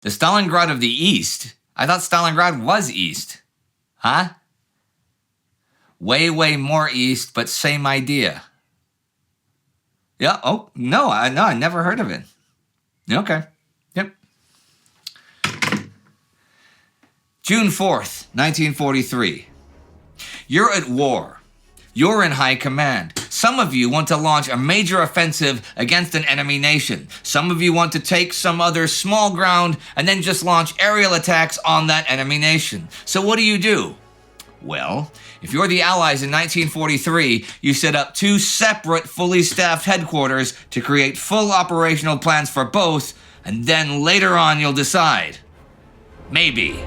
The Stalingrad of the East? I thought Stalingrad was east. Huh? Way, way more east, but same idea. Yeah, oh, no, I never heard of it. Okay, yep. June 4th, 1943. You're at war. You're in high command. Some of you want to launch a major offensive against an enemy nation. Some of you want to take some other small ground and then just launch aerial attacks on that enemy nation. So what do? Well, if you're the Allies in 1943, you set up two separate, fully staffed headquarters to create full operational plans for both, and then later on you'll decide. Maybe.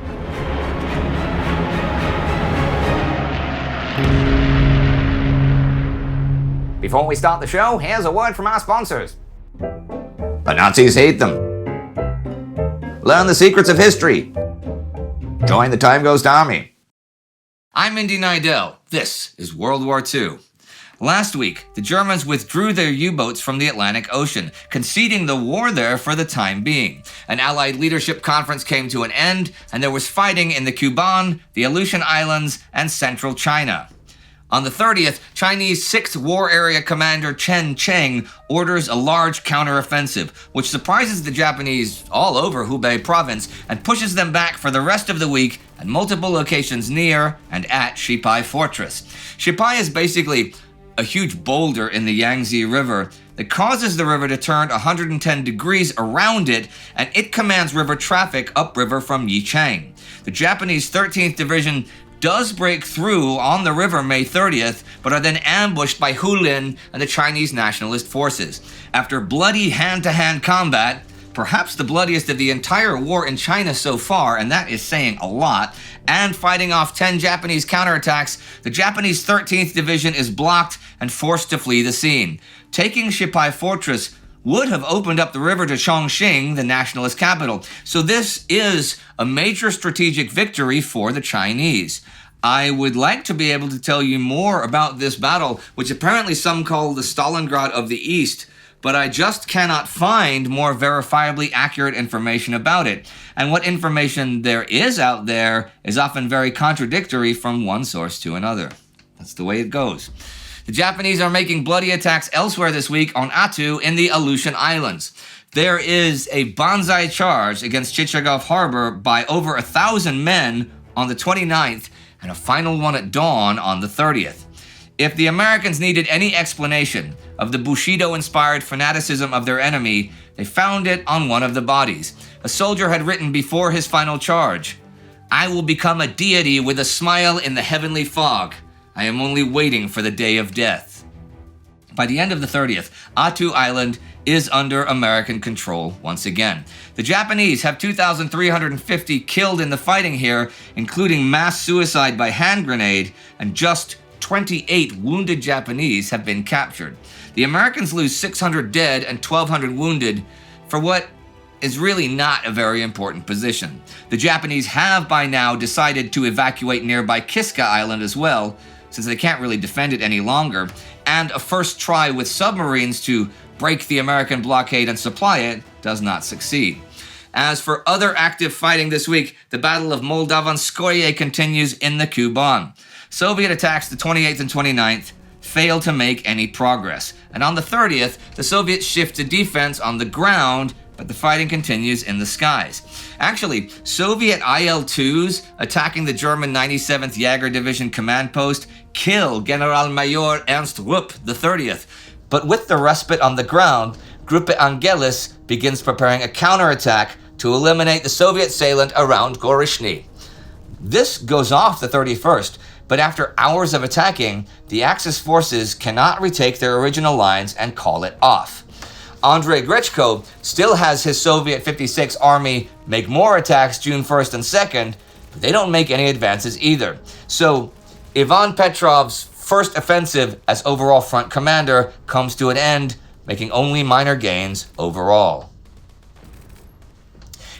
Before we start the show, here's a word from our sponsors. The Nazis hate them. Learn the secrets of history. Join the Time Ghost Army. I'm Indy Neidell. This is World War II. Last week, the Germans withdrew their U-boats from the Atlantic Ocean, conceding the war there for the time being. An Allied leadership conference came to an end, and there was fighting in the Kuban, the Aleutian Islands, and central China. On the 30th, Chinese 6th War Area Commander Chen Cheng orders a large counteroffensive, which surprises the Japanese all over Hubei province and pushes them back for the rest of the week at multiple locations near and at Shipai Fortress. Shipai is basically a huge boulder in the Yangtze River that causes the river to turn 110 degrees around it, and it commands river traffic upriver from Yichang. The Japanese 13th Division does break through on the river May 30th, but are then ambushed by Hulin and the Chinese nationalist forces. After bloody hand-to-hand combat, perhaps the bloodiest of the entire war in China so far, and that is saying a lot, and fighting off 10 Japanese counterattacks, the Japanese 13th Division is blocked and forced to flee the scene. Taking Shipai Fortress would have opened up the river to Chongqing, the nationalist capital. So this is a major strategic victory for the Chinese. I would like to be able to tell you more about this battle, which apparently some call the Stalingrad of the East, but I just cannot find more verifiably accurate information about it. And what information there is out there is often very contradictory from one source to another. That's the way it goes. The Japanese are making bloody attacks elsewhere this week on Attu in the Aleutian Islands. There is a Banzai charge against Chichagov Harbor by over 1,000 men on the 29th, and a final one at dawn on the 30th. If the Americans needed any explanation of the Bushido-inspired fanaticism of their enemy, they found it on one of the bodies. A soldier had written before his final charge, "I will become a deity with a smile in the heavenly fog. I am only waiting for the day of death." By the end of the 30th, Attu Island is under American control once again. The Japanese have 2,350 killed in the fighting here, including mass suicide by hand grenade, and just 28 wounded Japanese have been captured. The Americans lose 600 dead and 1,200 wounded for what is really not a very important position. The Japanese have by now decided to evacuate nearby Kiska Island as well, since they can't really defend it any longer, and a first try with submarines to break the American blockade and supply it does not succeed. As for other active fighting this week, the Battle of Moldavanskoye continues in the Kuban. Soviet attacks the 28th and 29th fail to make any progress, and on the 30th, the Soviets shift to defense on the ground, but the fighting continues in the skies. Actually, Soviet IL-2s attacking the German 97th Jager Division command post kill Generalmajor Ernst Rupp the 30th, but with the respite on the ground, Gruppe Angelis begins preparing a counterattack to eliminate the Soviet salient around Gorishny. This goes off the 31st, but after hours of attacking, the Axis forces cannot retake their original lines and call it off. Andrei Grechko still has his Soviet 56th Army make more attacks June 1st and 2nd, but they don't make any advances either. So Ivan Petrov's first offensive as overall front commander comes to an end, making only minor gains overall.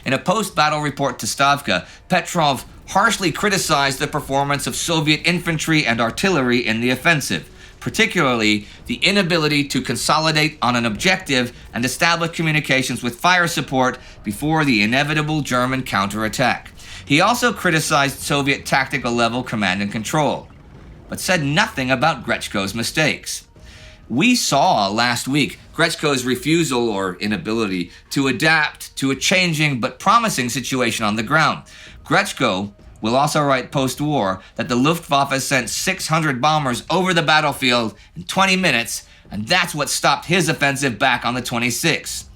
In a post-battle report to Stavka, Petrov harshly criticized the performance of Soviet infantry and artillery in the offensive, particularly the inability to consolidate on an objective and establish communications with fire support before the inevitable German counterattack. He also criticized Soviet tactical level command and control, but said nothing about Grechko's mistakes. We saw last week Grechko's refusal or inability to adapt to a changing but promising situation on the ground. Grechko will also write post-war that the Luftwaffe sent 600 bombers over the battlefield in 20 minutes, and that's what stopped his offensive back on the 26th.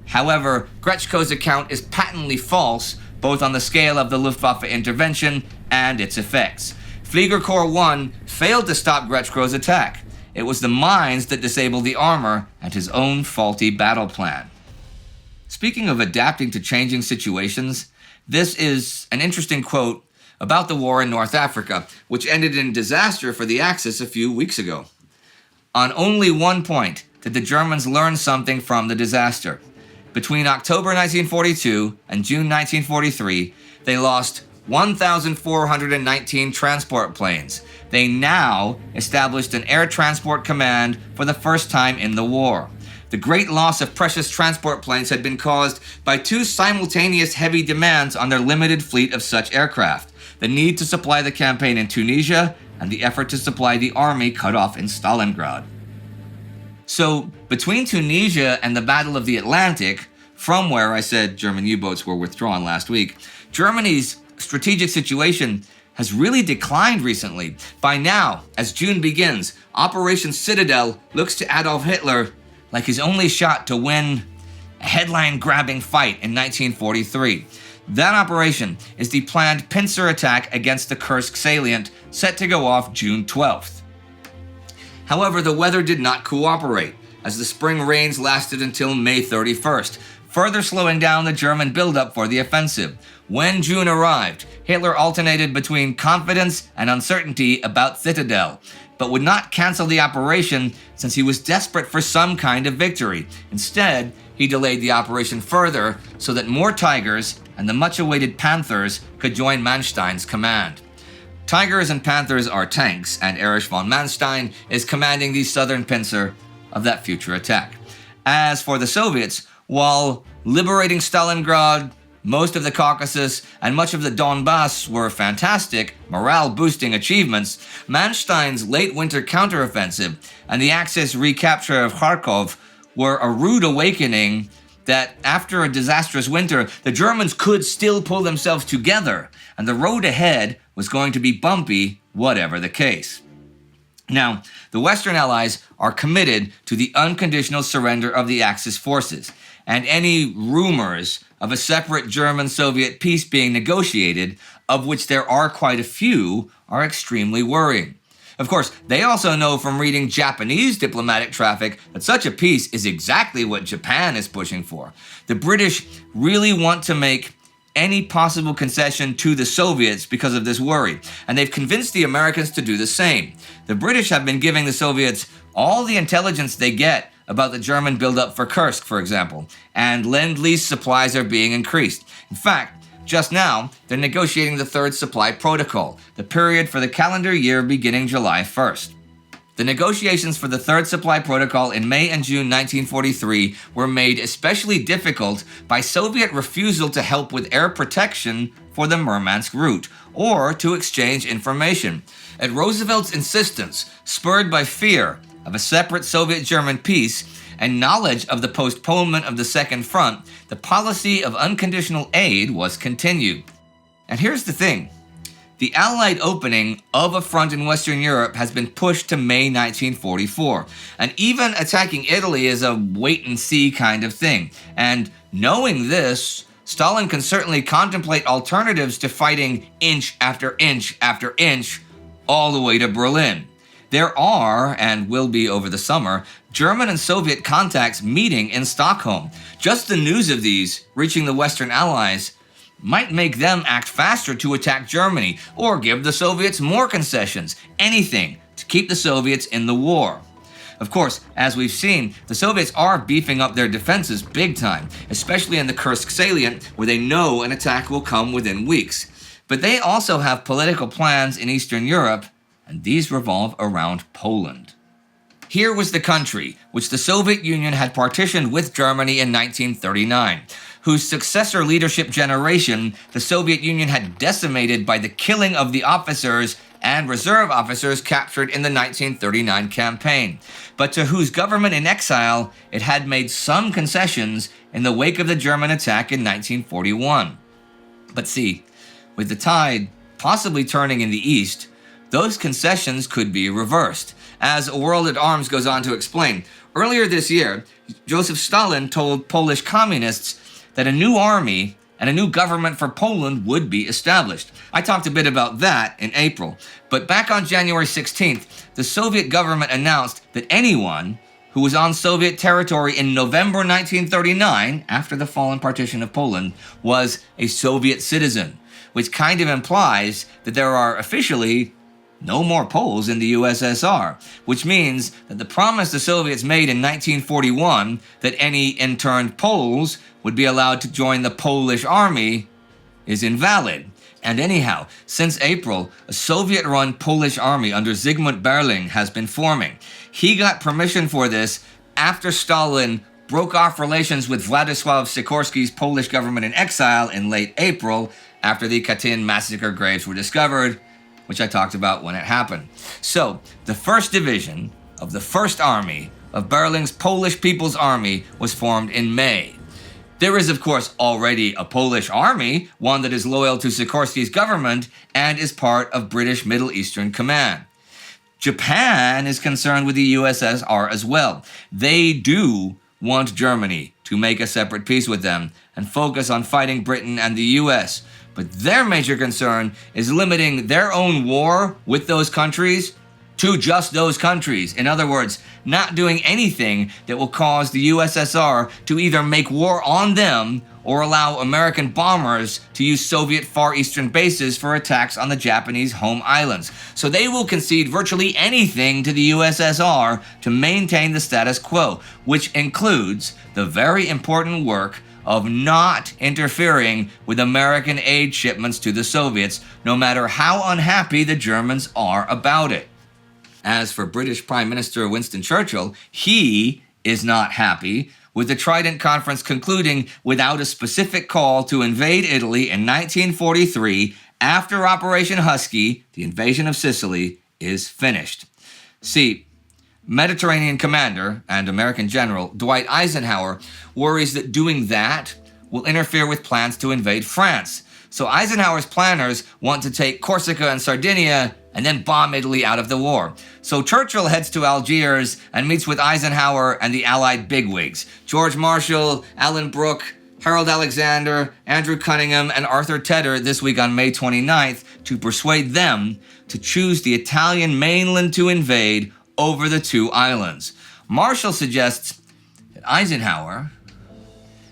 However, Grechko's account is patently false, both on the scale of the Luftwaffe intervention and its effects. Flieger Corps 1 failed to stop Grechko's attack. It was the mines that disabled the armor and his own faulty battle plan. Speaking of adapting to changing situations, this is an interesting quote about the war in North Africa, which ended in disaster for the Axis a few weeks ago. On only one point did the Germans learn something from the disaster. Between October 1942 and June 1943, they lost 1,419 transport planes. They now established an air transport command for the first time in the war. The great loss of precious transport planes had been caused by two simultaneous heavy demands on their limited fleet of such aircraft: the need to supply the campaign in Tunisia and the effort to supply the army cut off in Stalingrad. So, between Tunisia and the Battle of the Atlantic, from where I said German U-boats were withdrawn last week, Germany's strategic situation has really declined recently. By now, as June begins, Operation Citadel looks to Adolf Hitler like his only shot to win a headline-grabbing fight in 1943. That operation is the planned pincer attack against the Kursk salient, set to go off June 12th. However, the weather did not cooperate, as the spring rains lasted until May 31st, further slowing down the German buildup for the offensive. When June arrived, Hitler alternated between confidence and uncertainty about Citadel, but would not cancel the operation since he was desperate for some kind of victory. Instead, he delayed the operation further so that more Tigers and the much-awaited Panthers could join Manstein's command. Tigers and Panthers are tanks, and Erich von Manstein is commanding the southern pincer of that future attack. As for the Soviets, while liberating Stalingrad, most of the Caucasus, and much of the Donbass were fantastic, morale-boosting achievements, Manstein's late-winter counteroffensive and the Axis recapture of Kharkov were a rude awakening that after a disastrous winter, the Germans could still pull themselves together, and the road ahead was going to be bumpy, whatever the case. Now, the Western Allies are committed to the unconditional surrender of the Axis forces, and any rumors of a separate German-Soviet peace being negotiated, of which there are quite a few, are extremely worrying. Of course, they also know from reading Japanese diplomatic traffic that such a peace is exactly what Japan is pushing for. The British really want to make any possible concession to the Soviets because of this worry, and they've convinced the Americans to do the same. The British have been giving the Soviets all the intelligence they get about the German buildup for Kursk, for example, and Lend-Lease supplies are being increased. In fact, just now, they're negotiating the third supply protocol, the period for the calendar year beginning July 1st. The negotiations for the third supply protocol in May and June 1943 were made especially difficult by Soviet refusal to help with air protection for the Murmansk route, or to exchange information. At Roosevelt's insistence, spurred by fear of a separate Soviet-German peace and knowledge of the postponement of the Second Front, the policy of unconditional aid was continued. And here's the thing. The Allied opening of a front in Western Europe has been pushed to May 1944, and even attacking Italy is a wait-and-see kind of thing. And knowing this, Stalin can certainly contemplate alternatives to fighting inch after inch after inch all the way to Berlin. There are, and will be over the summer, German and Soviet contacts meeting in Stockholm. Just the news of these reaching the Western Allies might make them act faster to attack Germany, or give the Soviets more concessions, anything to keep the Soviets in the war. Of course, as we've seen, the Soviets are beefing up their defenses big time, especially in the Kursk salient, where they know an attack will come within weeks. But they also have political plans in Eastern Europe, and these revolve around Poland. Here was the country, which the Soviet Union had partitioned with Germany in 1939, whose successor leadership generation the Soviet Union had decimated by the killing of the officers and reserve officers captured in the 1939 campaign, but to whose government in exile it had made some concessions in the wake of the German attack in 1941. But see, with the tide possibly turning in the east, those concessions could be reversed. As A World at Arms goes on to explain, earlier this year, Joseph Stalin told Polish communists that a new army and a new government for Poland would be established. I talked a bit about that in April. But back on January 16th, the Soviet government announced that anyone who was on Soviet territory in November 1939, after the fallen partition of Poland, was a Soviet citizen, which kind of implies that there are officially no more Poles in the USSR, which means that the promise the Soviets made in 1941 that any interned Poles would be allowed to join the Polish army is invalid. And anyhow, since April, a Soviet-run Polish army under Zygmunt Berling has been forming. He got permission for this after Stalin broke off relations with Władysław Sikorski's Polish government in exile in late April after the Katyn massacre graves were discovered, which I talked about when it happened. So, the 1st Division of the 1st Army of Berling's Polish People's Army was formed in May. There is, of course, already a Polish army, one that is loyal to Sikorski's government and is part of British Middle Eastern Command. Japan is concerned with the USSR as well. They do want Germany to make a separate peace with them and focus on fighting Britain and the US. But their major concern is limiting their own war with those countries to just those countries. In other words, not doing anything that will cause the USSR to either make war on them or allow American bombers to use Soviet Far Eastern bases for attacks on the Japanese home islands. So they will concede virtually anything to the USSR to maintain the status quo, which includes the very important work of not interfering with American aid shipments to the Soviets, no matter how unhappy the Germans are about it. As for British Prime Minister Winston Churchill, he is not happy with the Trident Conference concluding without a specific call to invade Italy in 1943 after Operation Husky, the invasion of Sicily, is finished. See, Mediterranean commander and American General Dwight Eisenhower worries that doing that will interfere with plans to invade France. So Eisenhower's planners want to take Corsica and Sardinia and then bomb Italy out of the war. So Churchill heads to Algiers and meets with Eisenhower and the Allied bigwigs, George Marshall, Alan Brooke, Harold Alexander, Andrew Cunningham, and Arthur Tedder this week on May 29th to persuade them to choose the Italian mainland to invade over the two islands. Marshall suggests that Eisenhower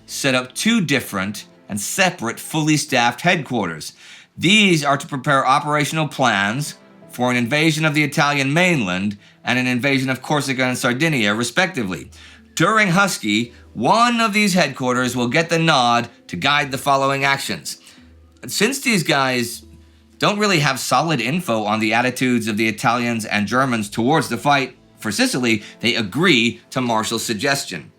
set up two different and separate fully staffed headquarters. These are to prepare operational plans for an invasion of the Italian mainland and an invasion of Corsica and Sardinia, respectively. During Husky, one of these headquarters will get the nod to guide the following actions. Since these guys don't really have solid info on the attitudes of the Italians and Germans towards the fight for Sicily, they agree to Marshall's suggestion.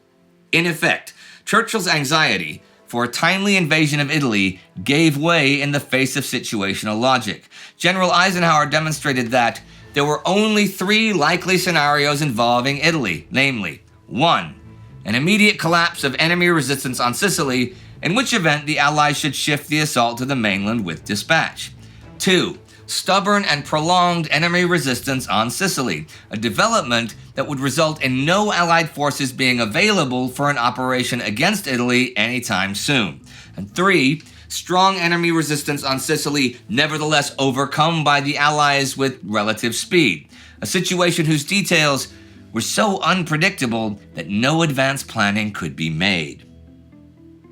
In effect, Churchill's anxiety for a timely invasion of Italy gave way in the face of situational logic. General Eisenhower demonstrated that there were only three likely scenarios involving Italy, namely, 1. An immediate collapse of enemy resistance on Sicily, in which event the Allies should shift the assault to the mainland with dispatch. 2. Stubborn and prolonged enemy resistance on Sicily, a development that would result in no Allied forces being available for an operation against Italy anytime soon. And 3. Strong enemy resistance on Sicily, nevertheless overcome by the Allies with relative speed, a situation whose details were so unpredictable that no advanced planning could be made.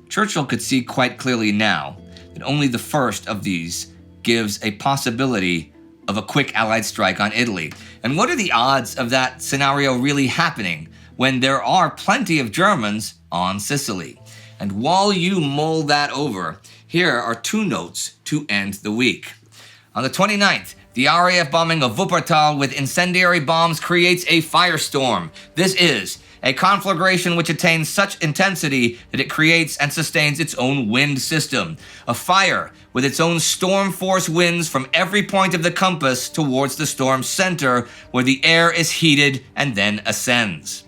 Churchill could see quite clearly now that only the first of these gives a possibility of a quick Allied strike on Italy. And what are the odds of that scenario really happening when there are plenty of Germans on Sicily? And while you mull that over, here are two notes to end the week. On the 29th, The RAF bombing of Wuppertal with incendiary bombs creates a firestorm. This is a conflagration which attains such intensity that it creates and sustains its own wind system. A fire with its own storm force winds from every point of the compass towards the storm center, where the air is heated and then ascends.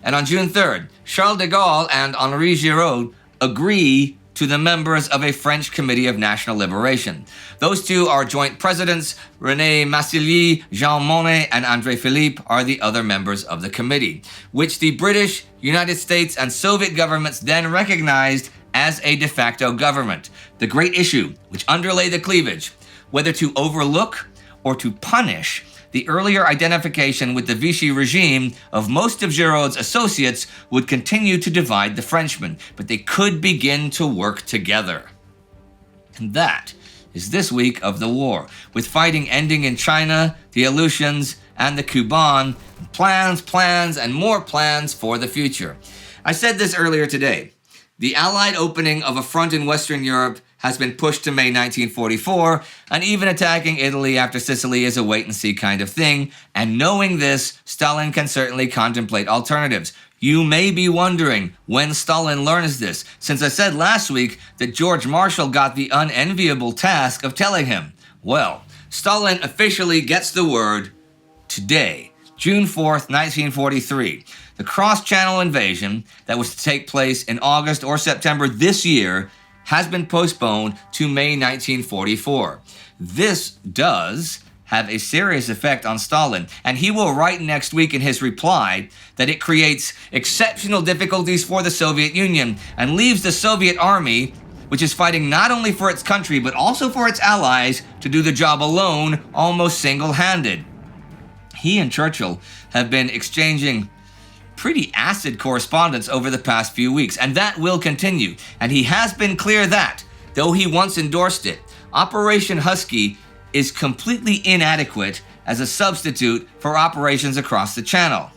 And on June 3rd, Charles de Gaulle and Henri Giraud agree to the members of a French Committee of National Liberation. Those two are joint presidents. René Massilly, Jean Monnet, and André Philippe are the other members of the committee, which the British, United States, and Soviet governments then recognized as a de facto government. The great issue which underlay the cleavage, whether to overlook or to punish the earlier identification with the Vichy regime of most of Giraud's associates, would continue to divide the Frenchmen, but they could begin to work together. And that is this week of the war, with fighting ending in China, the Aleutians, and the Kuban, plans, and more plans for the future. I said this earlier today. The Allied opening of a front in Western Europe has been pushed to May 1944, and even attacking Italy after Sicily is a wait-and-see kind of thing, and knowing this, Stalin can certainly contemplate alternatives. You may be wondering when Stalin learns this, since I said last week that George Marshall got the unenviable task of telling him. Well, Stalin officially gets the word today, June 4th, 1943. The cross-channel invasion that was to take place in August or September this year has been postponed to May 1944. This does have a serious effect on Stalin, and he will write next week in his reply that it creates exceptional difficulties for the Soviet Union and leaves the Soviet army, which is fighting not only for its country but also for its allies, to do the job alone, almost single-handed. He and Churchill have been exchanging pretty acid correspondence over the past few weeks, and that will continue. And he has been clear that, though he once endorsed it, Operation Husky is completely inadequate as a substitute for operations across the Channel.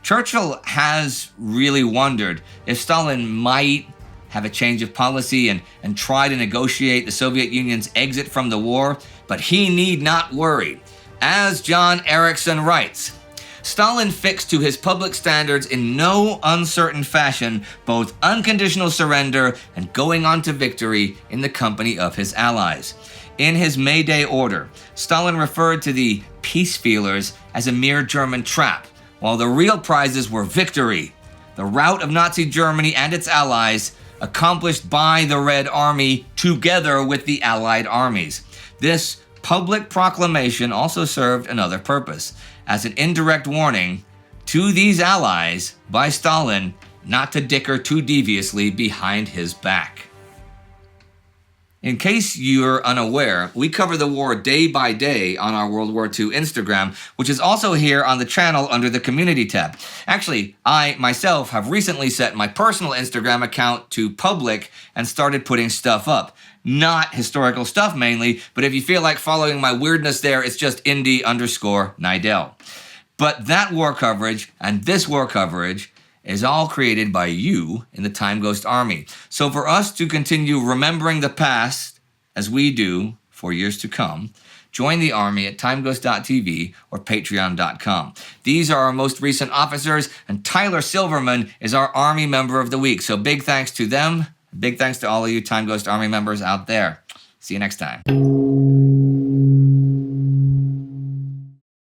Churchill has really wondered if Stalin might have a change of policy and try to negotiate the Soviet Union's exit from the war, but he need not worry. As John Erickson writes, Stalin fixed to his public standards in no uncertain fashion both unconditional surrender and going on to victory in the company of his allies. In his May Day order, Stalin referred to the peace feelers as a mere German trap, while the real prizes were victory, the rout of Nazi Germany and its allies, accomplished by the Red Army together with the Allied armies. This public proclamation also served another purpose, as an indirect warning to these allies by Stalin not to dicker too deviously behind his back. In case you're unaware, we cover the war day by day on our World War II Instagram, which is also here on the channel under the Community tab. Actually, I myself have recently set my personal Instagram account to public and started putting stuff up. Not historical stuff mainly, but if you feel like following my weirdness there, it's just Indy_Neidell. But that war coverage and this war coverage is all created by you in the Time Ghost Army. So for us to continue remembering the past, as we do for years to come, join the Army at timeghost.tv or patreon.com. These are our most recent officers, and Tyler Silverman is our Army Member of the Week. So big thanks to them. Big thanks to all of you Time Ghost Army members out there. See you next time.